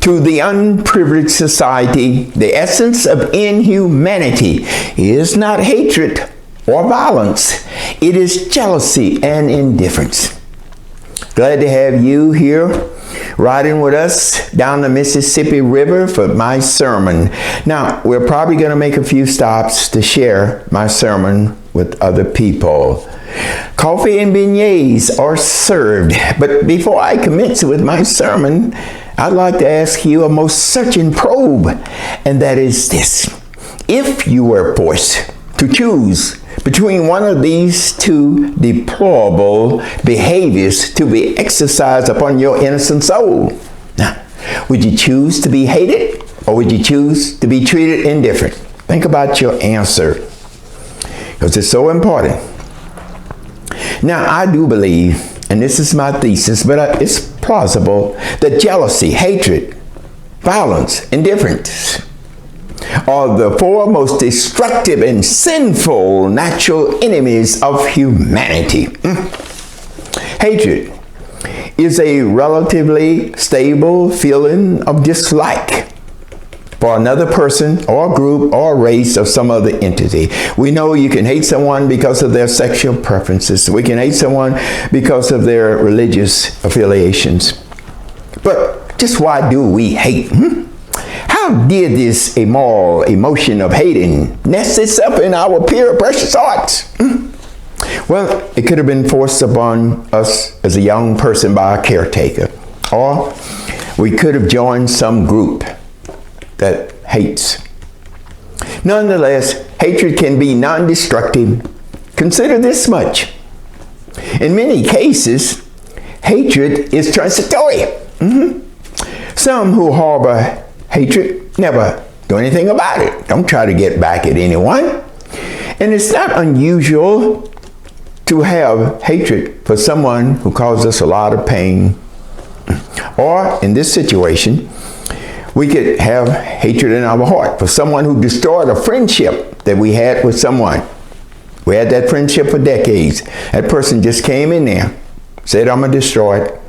To the unprivileged society, the essence of inhumanity is not hatred or violence. It is jealousy and indifference. Glad to have you here riding with us down the Mississippi River for my sermon. Now, we're probably going to make a few stops to share my sermon with other people. Coffee and beignets are served. But before I commence with my sermon, I'd like to ask you a most searching probe, and that is this. If you were forced to choose between one of these two deplorable behaviors to be exercised upon your innocent soul, now, would you choose to be hated or would you choose to be treated indifferent? Think about your answer, because it's so important. Now, I do believe, and this is my thesis, but it's plausible, that jealousy, hatred, violence, indifference are the four most destructive and sinful natural enemies of humanity. Hatred is a relatively stable feeling of dislike for another person or group or race or some other entity. We know you can hate someone because of their sexual preferences. We can hate someone because of their religious affiliations. But just why do we hate? How did this immoral emotion of hating nest itself in our pure, precious hearts? Well, it could have been forced upon us as a young person by a caretaker. Or we could have joined some group that hates. Nonetheless, hatred can be non-destructive. Consider this much. In many cases, hatred is transitory. Some who harbor hatred never do anything about it. Don't try to get back at anyone. And it's not unusual to have hatred for someone who caused us a lot of pain. Or in this situation, we could have hatred in our heart for someone who destroyed a friendship that we had with someone. We had that friendship for decades. That person just came in there, said, I'm going to destroy it,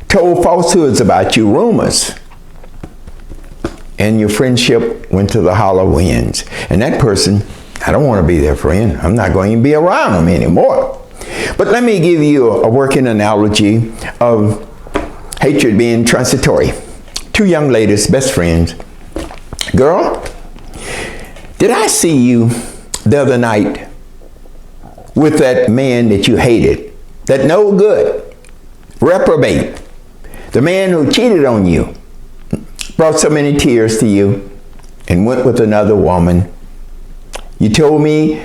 told falsehoods about you, rumors, and your friendship went to the hollow winds. And that person, I don't want to be their friend. I'm not going to be around them anymore. But let me give you a working analogy of hatred being transitory. Two young ladies, best friends. Girl, did I see you the other night with that man that you hated, that no good, reprobate, the man who cheated on you, brought so many tears to you, and went with another woman? You told me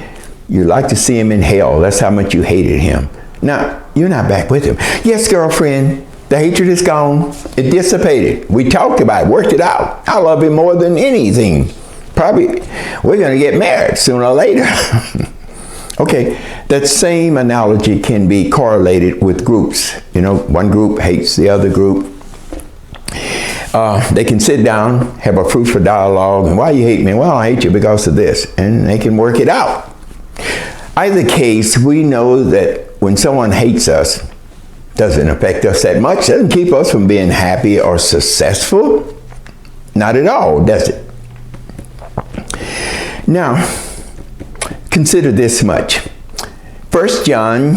you'd like to see him in hell. That's how much you hated him. Now, you're not back with him. Yes, girlfriend, the hatred is gone. It dissipated. We talked about it, worked it out. I love him more than anything. Probably, we're going to get married sooner or later. Okay, that same analogy can be correlated with groups. You know, one group hates the other group. They can sit down, have a fruitful dialogue, and why you hate me? Well, I hate you because of this, and they can work it out. Either case, we know that when someone hates us, doesn't affect us that much, doesn't keep us from being happy or successful. Not at all, does it? Now, consider this much. 1 John,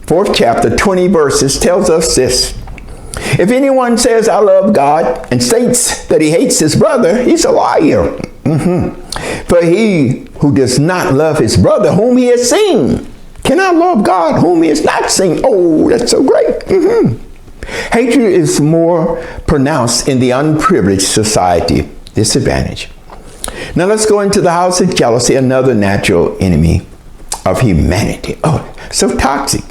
4th chapter, 20 verses tells us this. If anyone says, I love God, and states that he hates his brother, he's a liar. For he who does not love his brother whom he has seen cannot love God whom he has not seen. Oh, that's so great. Hatred is more pronounced in the unprivileged society. Disadvantage. Now let's go into the house of jealousy, another natural enemy of humanity. Oh, so toxic.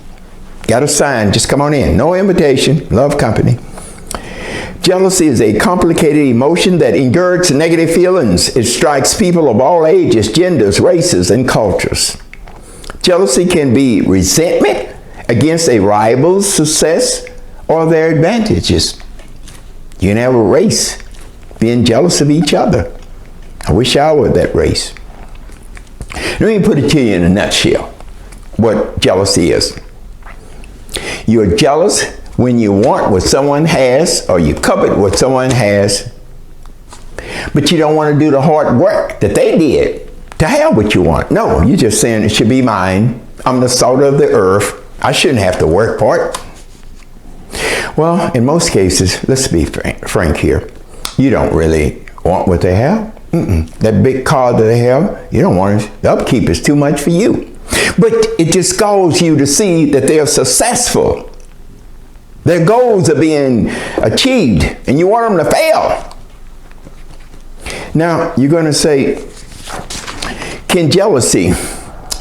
Got a sign, just come on in. No invitation, love company. Jealousy is a complicated emotion that ingirds negative feelings. It strikes people of all ages, genders, races, and cultures. Jealousy can be resentment against a rival's success or their advantages. You can have a race being jealous of each other. I wish I were that race. Let me put it to you in a nutshell, what jealousy is. You're jealous when you want what someone has, or you covet what someone has, But you don't want to do the hard work that they did to have what you want. No, you're just saying it should be mine. I'm the salt of the earth. I shouldn't have to work for it. Well, in most cases, let's be frank here. You don't really want what they have. That big car that they have, you don't want it. The upkeep is too much for you. But it just calls you to see that they're successful. Their goals are being achieved, and you want them to fail. Now, you're going to say, can jealousy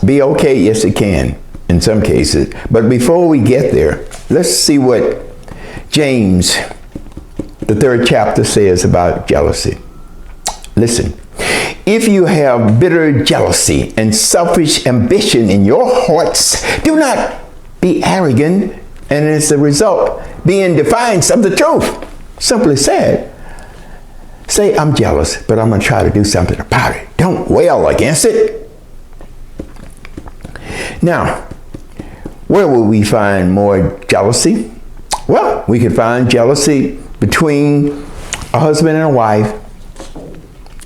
be okay? Yes, it can in some cases. But before we get there, let's see what James, the 3rd chapter, says about jealousy. Listen, if you have bitter jealousy and selfish ambition in your hearts, do not be arrogant, and as a result, be in defiance of the truth. Simply said, say, I'm jealous, but I'm going to try to do something about it. Don't wail against it. Now, where will we find more jealousy? Well, we can find jealousy between a husband and a wife.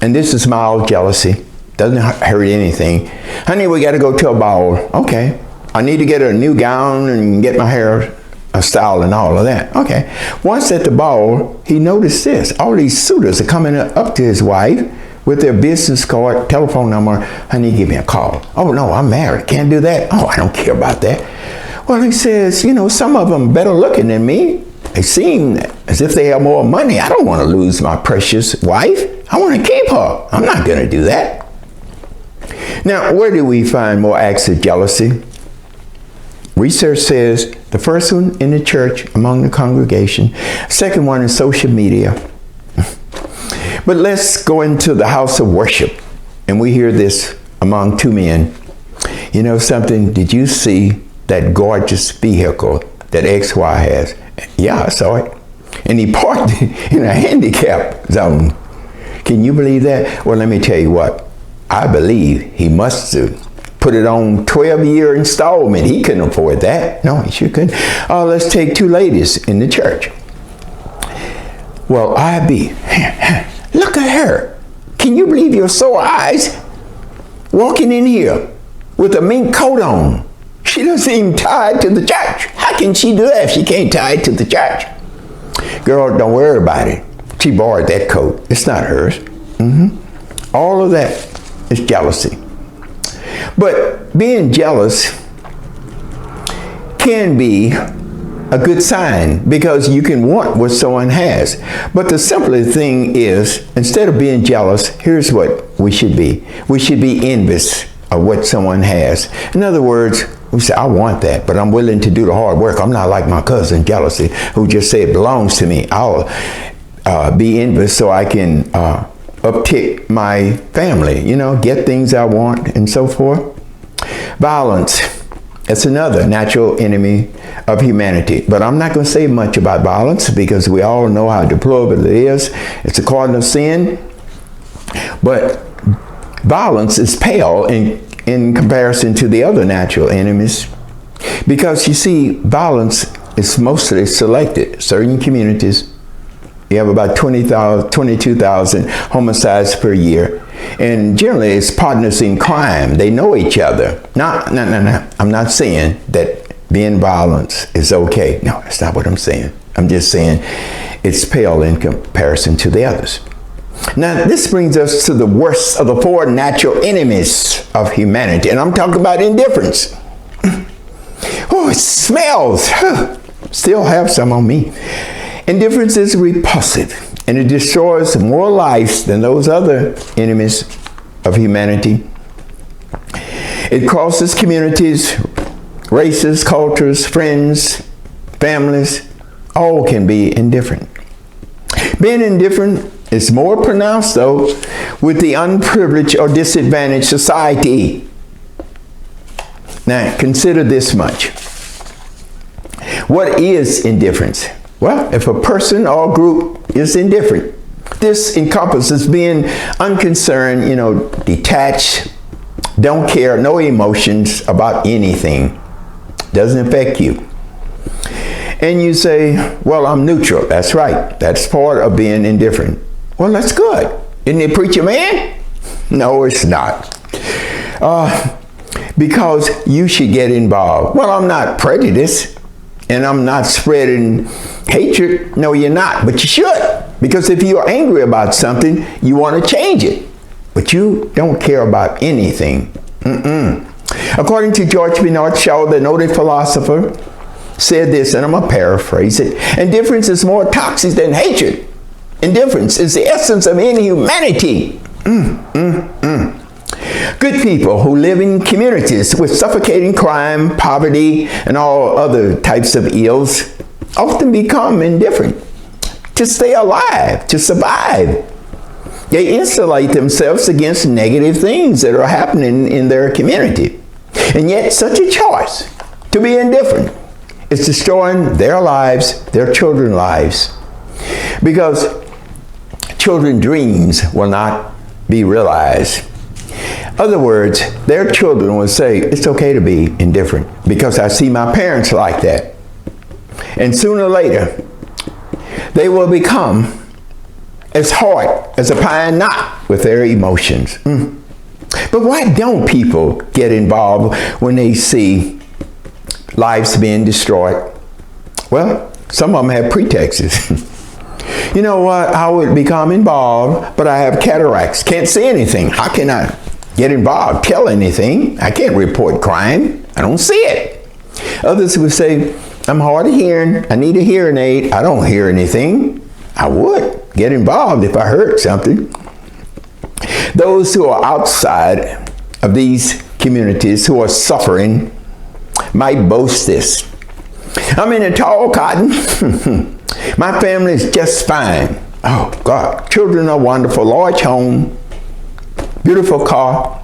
And this is mild jealousy. Doesn't hurt anything. Honey, we got to go to a ball. Okay. I need to get a new gown and get my hair styled and all of that. Okay. Once at the ball, he noticed this. All these suitors are coming up to his wife with their business card, telephone number. Honey, give me a call. Oh, no, I'm married. Can't do that. Oh, I don't care about that. Well, he says, you know, some of them better looking than me. They seem as if they have more money. I don't want to lose my precious wife. I want to keep her. I'm not going to do that. Now, where do we find more acts of jealousy? Research says the first one in the church among the congregation. Second one in social media. But let's go into the house of worship. And we hear this among two men. You know something? Did you see that gorgeous vehicle that XY has? Yeah, I saw it. And he parked in a handicap zone. Can you believe that? Well, let me tell you what. I believe he must have put it on 12-year installment. He couldn't afford that. No, he sure couldn't. Let's take two ladies in the church. Well, look at her. Can you believe your sore eyes? Walking in here with a mink coat on. She doesn't even tie it to the church. How can she do that if she can't tie it to the church? Girl, don't worry about it. She borrowed that coat. It's not hers. All of that is jealousy. But being jealous can be a good sign because you can want what someone has. But the simpler thing is, instead of being jealous, here's what we should be. We should be envious of what someone has. In other words, we say, I want that, but I'm willing to do the hard work. I'm not like my cousin, jealousy, who just say it belongs to me. I'll be envious so I can uptick my family, you know, get things I want and so forth. Violence, it's another natural enemy of humanity. But I'm not going to say much about violence because we all know how deplorable it is. It's a cardinal sin. But violence is pale in comparison to the other natural enemies. Because you see, violence is mostly selected. Certain communities, you have about 22,000 homicides per year. And generally, it's partners in crime. They know each other. No. I'm not saying that being violent is okay. No, that's not what I'm saying. I'm just saying it's pale in comparison to the others. Now, this brings us to the worst of the four natural enemies of humanity. And I'm talking about indifference. Oh, it smells. Still have some on me. Indifference is repulsive, and it destroys more lives than those other enemies of humanity. It crosses communities, races, cultures, friends, families. All can be indifferent. Being indifferent is more pronounced, though, with the unprivileged or disadvantaged society. Now, consider this much. What is indifference? Well, if a person or group is indifferent, this encompasses being unconcerned, detached, don't care, no emotions about anything. Doesn't affect you. And you say, well, I'm neutral. That's right. That's part of being indifferent. Well, that's good. Isn't it, preacher man? No, it's not. Because you should get involved. Well, I'm not prejudiced and I'm not spreading hatred. No, you're not, but you should. Because if you're angry about something, you want to change it. But you don't care about anything. According to George Bernard Shaw, the noted philosopher, said this, and I'm going to paraphrase it. Indifference is more toxic than hatred. Indifference is the essence of inhumanity. Good people who live in communities with suffocating crime, poverty, and all other types of ills often become indifferent to stay alive, to survive. They insulate themselves against negative things that are happening in their community. And yet such a choice to be indifferent is destroying their lives, their children's lives. Because children's dreams will not be realized. In other words, their children will say, it's okay to be indifferent because I see my parents like that. And sooner or later, they will become as hard as a pine knot with their emotions. But why don't people get involved when they see lives being destroyed? Well, some of them have pretexts. You know what? I would become involved, but I have cataracts. Can't see anything. How can I get involved, tell anything? I can't report crime. I don't see it. Others would say, I'm hard of hearing. I need a hearing aid. I don't hear anything. I would get involved if I heard something. Those who are outside of these communities who are suffering might boast this. I'm in a tall cotton. My family is just fine. Oh God, children are wonderful, large home, beautiful car.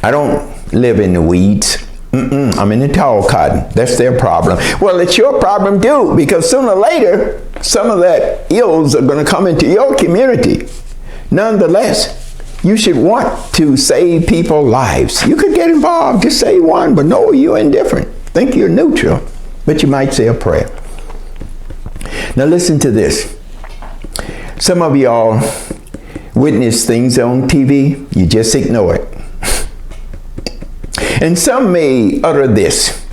I don't live in the weeds. I'm in the tall cotton. That's their problem. Well, it's your problem too, because sooner or later, some of that ills are going to come into your community. Nonetheless, you should want to save people's lives. You could get involved, just say one, but no, you're indifferent. Think you're neutral, but you might say a prayer. Now listen to this. Some of y'all witness things on TV, you just ignore it. And some may utter this.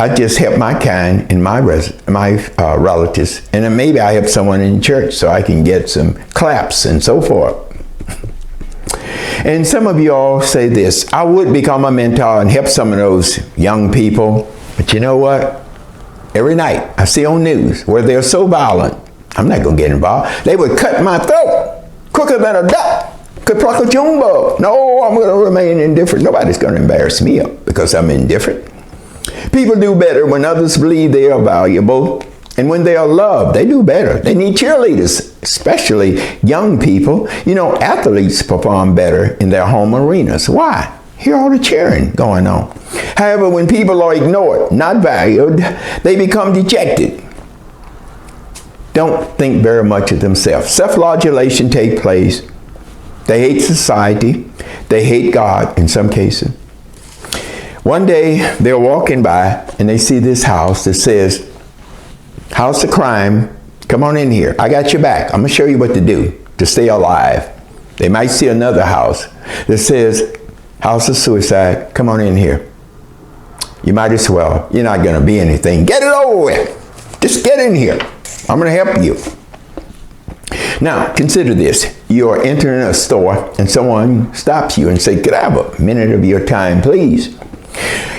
I just help my kind and my relatives, and then maybe I help someone in church so I can get some claps and so forth. And some of you all say this, I would become a mentor and help some of those young people, but you know what? Every night I see on news where they're so violent, I'm not going to get involved. They would cut my throat quicker than a duck could pluck a June bug. No, I'm going to remain indifferent. Nobody's going to embarrass me up because I'm indifferent. People do better when others believe they are valuable, and when they are loved, they do better. They need cheerleaders, especially young people. You know, athletes perform better in their home arenas. Why? Hear all the cheering going on. However, when people are ignored, not valued, they become dejected. Don't think very much of themselves. Self-flagellation takes place. They hate society. They hate God in some cases. One day, they're walking by and they see this house that says, House of Crime, come on in here. I got your back. I'm going to show you what to do to stay alive. They might see another house that says, House of Suicide, come on in here. You might as well. You're not going to be anything. Get it over with. Just get in here. I'm going to help you. Now, consider this. You are entering a store and someone stops you and says, could I have a minute of your time, please?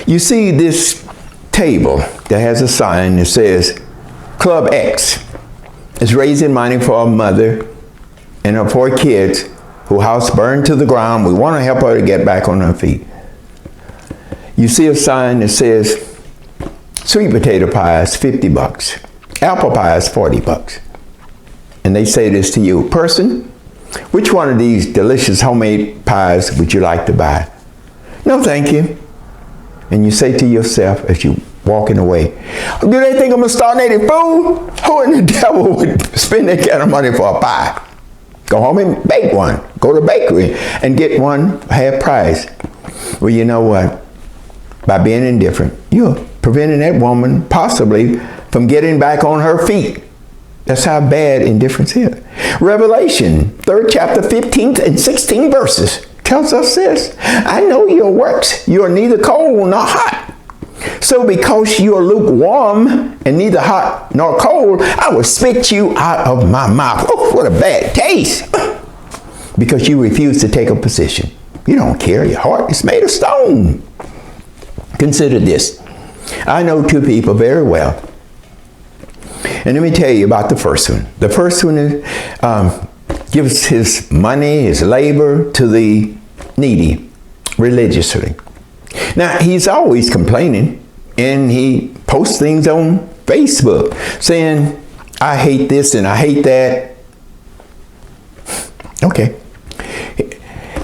You see this table that has a sign that says, Club X is raising money for a mother and her 4 kids whose house burned to the ground. We want to help her to get back on her feet. You see a sign that says, sweet potato pie is $50. Apple pie is $40. And they say this to you, person, which one of these delicious homemade pies would you like to buy? No, thank you. And you say to yourself as you walking away, do they think I'm a star-native fool? Who in the devil would spend that kind of money for a pie? Go home and bake one. Go to the bakery and get one half price. Well, you know what? By being indifferent, you're preventing that woman possibly from getting back on her feet. That's how bad indifference is. Revelation, 3rd chapter, 15th and 16th verses tells us this. I know your works. You are neither cold nor hot. So because you are lukewarm and neither hot nor cold, I will spit you out of my mouth. Oh, what a bad taste. Because you refuse to take a position. You don't care. Your heart is made of stone. Consider this. I know two people very well. And let me tell you about the first one. The first one is, gives his money, his labor to the needy religiously. Now, he's always complaining, and he posts things on Facebook saying, I hate this and I hate that. Okay.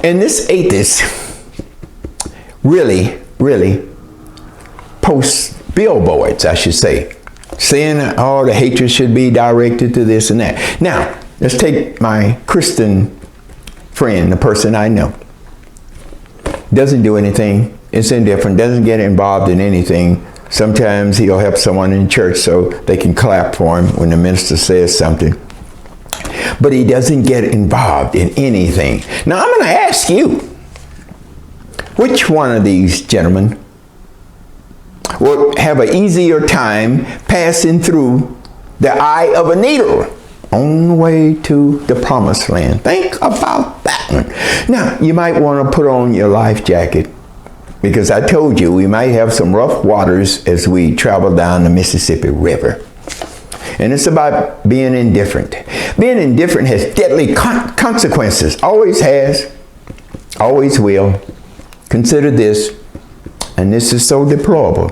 And this atheist really posts billboards, I should say, saying all the hatred should be directed to this and that. Now, let's take my Christian friend, the person I know. Doesn't do anything, is indifferent, doesn't get involved in anything. Sometimes he'll help someone in church so they can clap for him when the minister says something. But he doesn't get involved in anything. Now, I'm going to ask you, which one of these gentlemen will have an easier time passing through the eye of a needle on the way to the promised land? Think about that one. Now, you might want to put on your life jacket, because I told you we might have some rough waters as we travel down the Mississippi River. And it's about being indifferent. Being indifferent has deadly consequences. Always has. Always will. Consider this. And this is so deplorable.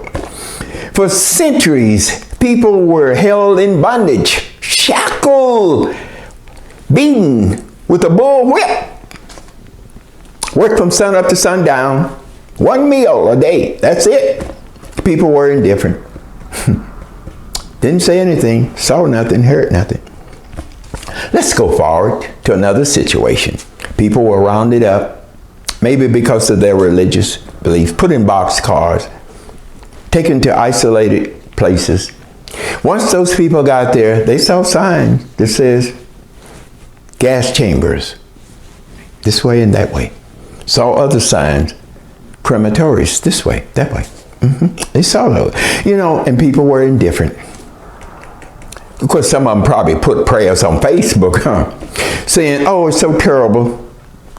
For centuries, people were held in bondage, shackled, beaten with a bull whip. Worked from sun up to sundown. One meal a day. That's it. People were indifferent. Didn't say anything, saw nothing, heard nothing. Let's go forward to another situation. People were rounded up, maybe because of their religious beliefs, put in boxcars, taken to isolated places. Once those people got there, they saw signs that says gas chambers, this way and that way. Saw other signs, crematories, this way, that way. They saw those, and people were indifferent. Of course, some of them probably put prayers on Facebook, saying, oh, it's so terrible,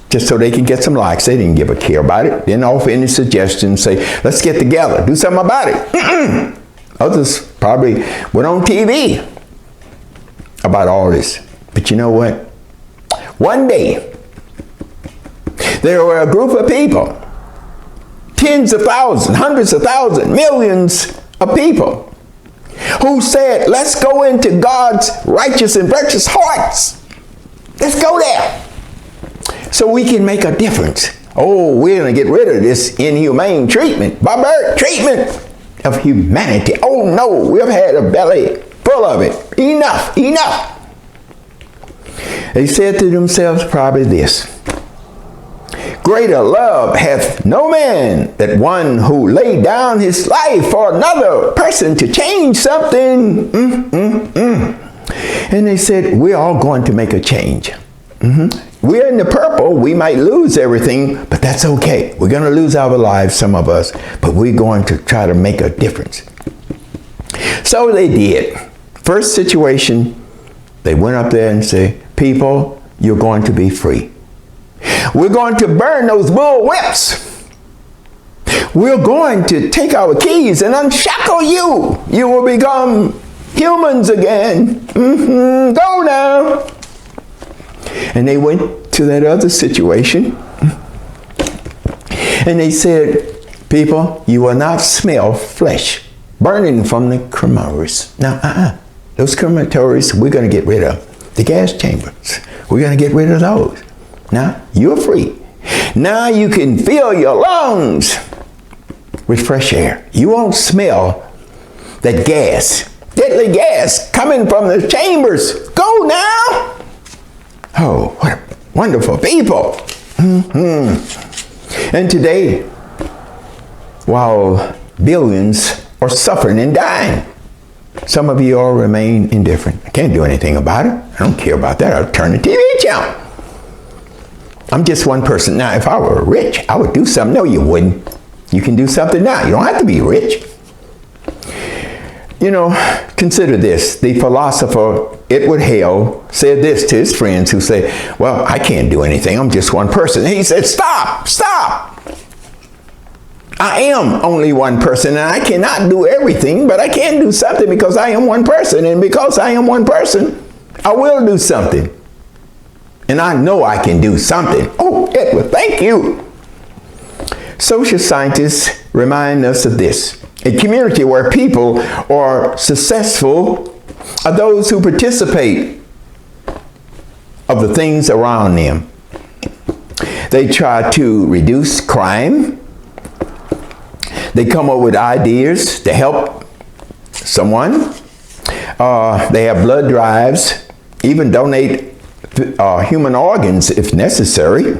just so they can get some likes. They didn't give a care about it. Didn't offer any suggestions, say, let's get together, do something about it. Others probably went on TV about all this. But you know what? One day, there were a group of people, tens of thousands, hundreds of thousands, millions of people, who said, let's go into God's righteous and virtuous hearts. Let's go there so we can make a difference. Oh, we're going to get rid of this inhumane treatment, barbaric treatment of humanity. Oh no, we've had a belly full of it. Enough, enough. They said to themselves probably this: greater love hath no man than one who laid down his life for another person to change something. And they said, we're all going to make a change. We're in the purple. We might lose everything, but that's okay. We're going to lose our lives, some of us, but we're going to try to make a difference. So they did. First situation, they went up there and said, people, you're going to be free. We're going to burn those bull whips. We're going to take our keys and unshackle you. You will become humans again. Go now. And they went to that other situation. And they said, people, you will not smell flesh burning from the crematories. Now, those crematories we're going to get rid of. The gas chambers, we're going to get rid of those. Now, you're free. Now you can fill your lungs with fresh air. You won't smell that gas, deadly gas coming from the chambers. Go now. Oh, what a wonderful people. And today, while billions are suffering and dying, Some of you all remain indifferent. I can't do anything about it. I don't care about that. I'll turn the TV channel. I'm just one person. Now, if I were rich, I would do something. No, you wouldn't. You can do something now. You don't have to be rich. You know, consider this. The philosopher Edward Hale said this to his friends who say, well, I can't do anything. I'm just one person. And he said, stop. I am only one person, and I cannot do everything, but I can do something because I am one person. And because I am one person, I will do something. And I know I can do something. Oh, Edward, thank you. Social scientists remind us of this. A community where people are successful are those who participate of the things around them. They try to reduce crime. They come up with ideas to help someone. They have blood drives, even donate human organs if necessary.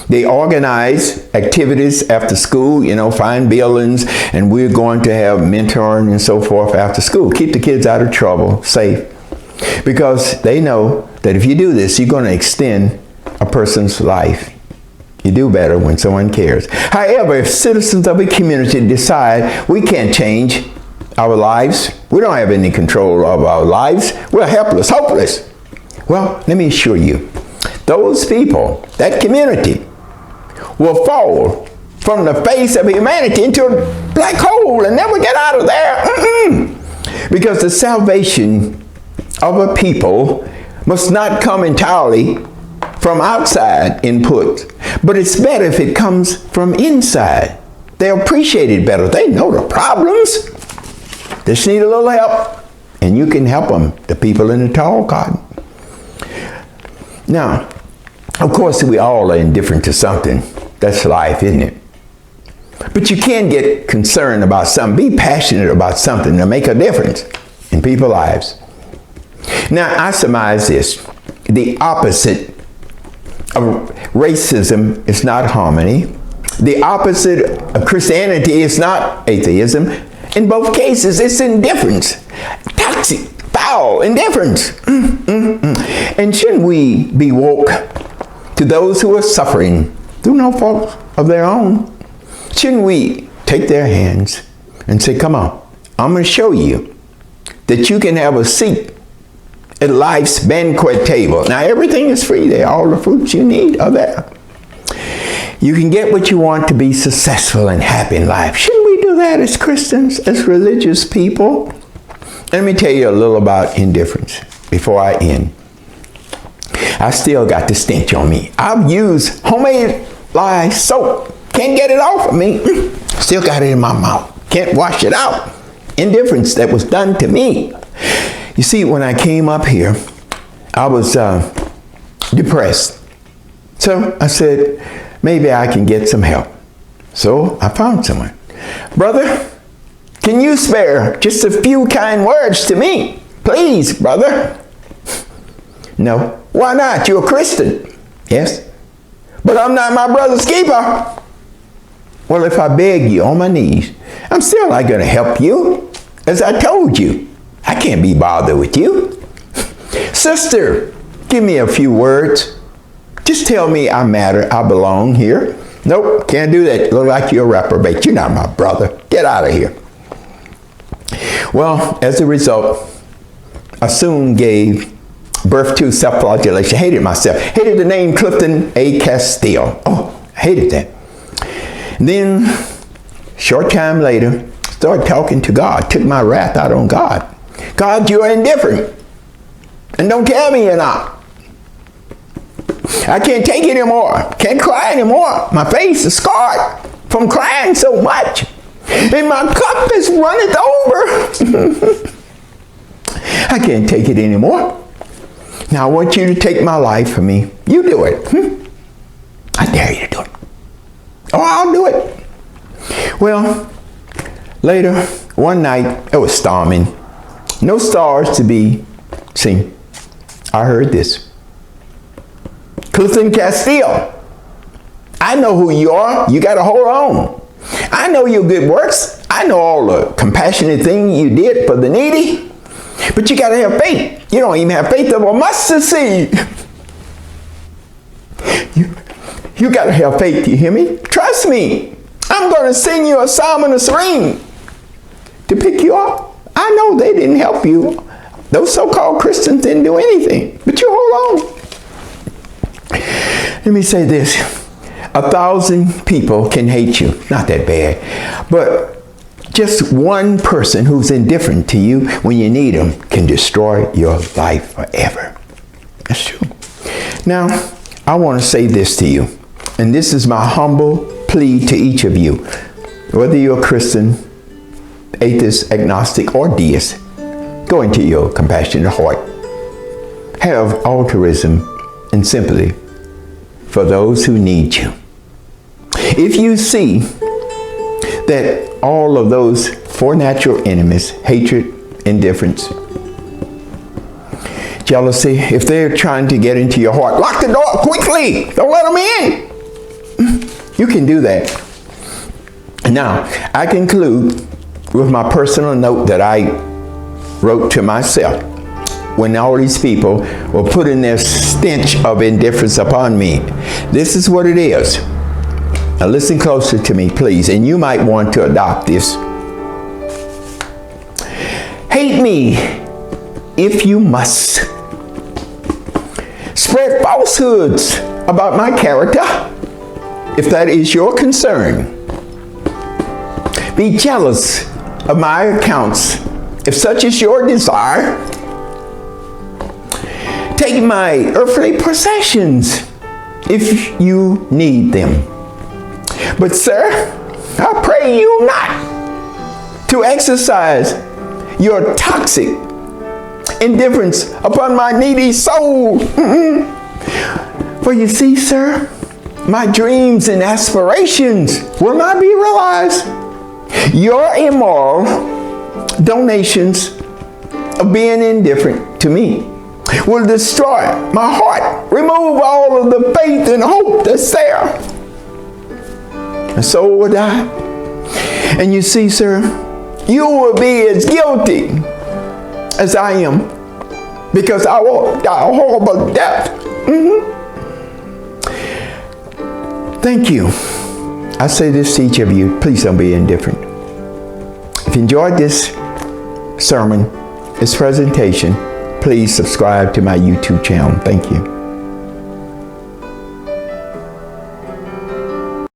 They organize activities after school, you know, find buildings, and we're going to have mentoring and so forth after school. Keep the kids out of trouble, safe. Because they know that if you do this, you're going to extend a person's life. You do better when someone cares. However, if citizens of a community decide we can't change our lives, we don't have any control of our lives, we're helpless, hopeless. Well, let me assure you, those people, that community, will fall from the face of humanity into a black hole and never get out of there. Because the salvation of a people must not come entirely from outside input, but it's better if it comes from inside. They appreciate it better. They know the problems. They just need a little help, and you can help them, the people in the tall cotton. Now, of course, we all are indifferent to something. That's life, isn't it? But you can get concerned about something. Be passionate about something to make a difference in people's lives. Now, I surmise this. The opposite of racism is not harmony. The opposite of Christianity is not atheism. In both cases, it's indifference. Toxic, foul indifference. And shouldn't we be woke to those who are suffering through no fault of their own? Shouldn't we take their hands and say, come on, I'm going to show you that you can have a seat at life's banquet table. Now, everything is free there. All the fruits you need are there. You can get what you want to be successful and happy in life. Shouldn't we do that as Christians, as religious people? Let me tell you a little about indifference before I end. I still got the stench on me. I've used homemade lye soap. Can't get it off of me. Still got it in my mouth. Can't wash it out. Indifference that was done to me. You see, when I came up here, I was depressed. So I said, maybe I can get some help. So I found someone. Brother, can you spare just a few kind words to me? Please, brother. No. Why not? You're a Christian. Yes. But I'm not my brother's keeper. Well, if I beg you on my knees, I'm still not going to help you. As I told you, I can't be bothered with you. Sister, give me a few words. Just tell me I matter, I belong here. Nope, can't do that. Look like you're a reprobate. You're not my brother. Get out of here. Well, as a result, I soon gave birth to self-flagellation. Hated myself. Hated the name Clifton A. Castile. Oh, I hated that. And then, short time later, started talking to God. Took my wrath out on God. God, you're indifferent. And don't tell me you're not. I can't take it anymore. Can't cry anymore. My face is scarred from crying so much. And my cup is runneth over. I can't take it anymore. Now I want you to take my life from me. You do it. I dare you to do it. Oh, I'll do it. Well, later, one night, it was storming. No stars to be seen. I heard this. Clifton Castile, I know who you are. You got to hold on. I know your good works. I know all the compassionate thing you did for the needy. But you got to have faith. You don't even have faith of a mustard seed. You got to have faith, you hear me? Trust me. I'm going to send you a psalm and a ring to pick you up. I know they didn't help you. Those so-called Christians didn't do anything. But you hold on. Let me say this. 1,000 people can hate you. Not that bad. But just one person who's indifferent to you when you need them can destroy your life forever. That's true. Now, I want to say this to you. And this is my humble plea to each of you. Whether you're a Christian, atheist, agnostic, or deist, go into your compassionate heart. Have altruism and sympathy for those who need you. If you see that all of those four natural enemies, hatred, indifference, jealousy, if they're trying to get into your heart, lock the door quickly. Don't let them in. You can do that. Now, I conclude with my personal note that I wrote to myself when all these people were putting their stench of indifference upon me. This is what it is. Now listen closer to me, please, and you might want to adopt this. Hate me if you must. Spread falsehoods about my character, if that is your concern. Be jealous of my accounts, if such is your desire. Take my earthly possessions, if you need them. But sir, I pray you not to exercise your toxic indifference upon my needy soul. For you see, sir, my dreams and aspirations will not be realized. Your immoral donations of being indifferent to me will destroy my heart, remove all of the faith and hope that's there. And so would I. And you see, sir, you will be as guilty as I am, because I will die a horrible death. Thank you. I say this to each of you, please don't be indifferent. If you enjoyed this sermon, this presentation, please subscribe to my YouTube channel. Thank you.